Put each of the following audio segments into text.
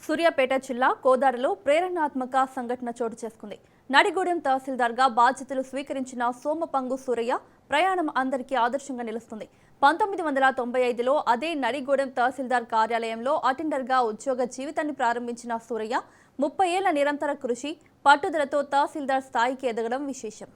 సూర్యాపేట జిల్లా కోదాడలో ప్రేరణాత్మక సంఘటన చోటు చేసుకుంది. నడిగూడెం తహసీల్దార్గా బాధ్యతలు స్వీకరించిన సోమపంగు సూరయ్య ప్రయాణం అందరికీ ఆదర్శంగా నిలుస్తుంది. 1995లో అదే నడిగూడెం తహసీల్దార్ కార్యాలయంలో అటెండర్గా ఉద్యోగ జీవితాన్ని ప్రారంభించిన సూరయ్య 30 ఏళ్ల నిరంతర కృషి, పట్టుదలతో తహసీల్దార్ స్థాయికి ఎదగడం విశేషం.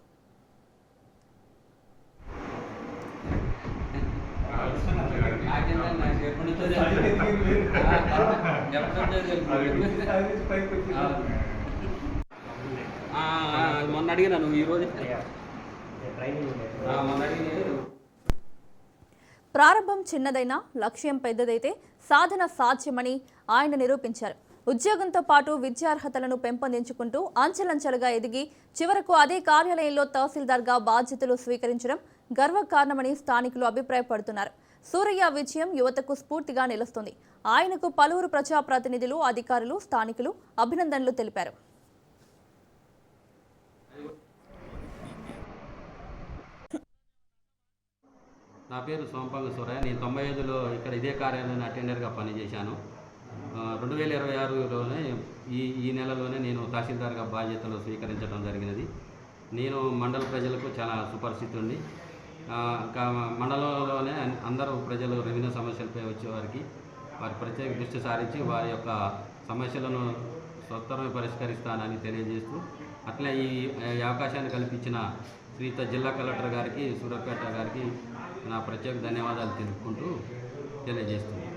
మొన్న అడిగినా నువ్వు ఈరోజు ప్రారంభం చిన్నదైనా లక్ష్యం పెద్దదైతే సాధన సాధ్యమని ఆయన నిరూపించారు. ఉద్యోగంతో పాటు విద్యార్హతలను పెంపొందించుకుంటూ అంచెలంచెలుగా ఎదిగి చివరకు అదే కార్యాలయంలో తహసీల్దార్గా బాధ్యతలు స్వీకరించడం గర్వకారణమని స్థానికులు అభిప్రాయపడుతున్నారు. సూరయ్య విజయం యువతకు స్ఫూర్తిగా నిలుస్తుంది. ఆయనకు పలువురు ప్రజాప్రతినిధులు, అధికారులు, స్థానికులు అభినందనలు తెలిపారు. నా పేరు సోమపంగు సూరయ్య. నేను 95లో ఇక్కడ ఇదే కార్యాలయంలో అటెండర్గా పనిచేశాను. 2026లోనే ఈ నెలలోనే నేను తహసీల్దార్గా బాధ్యతలు స్వీకరించడం జరిగినది. నేను మండల ప్రజలకు చాలా సుపరిచితుడిని. మండలంలోనే అందరూ ప్రజలు రెవెన్యూ సమస్యలపై వచ్చేవారికి వారి ప్రత్యేక దృష్టి సారించి వారి యొక్క సమస్యలను స్వతరమే పరిష్కరిస్తానని తెలియజేస్తూ, అట్లే ఈ అవకాశాన్ని కల్పించిన శ్రీయుత జిల్లా కలెక్టర్ గారికి, సూర్యాపేట గారికి నా ప్రత్యేక ధన్యవాదాలు తెలుపుకుంటూ తెలియజేస్తున్నాను.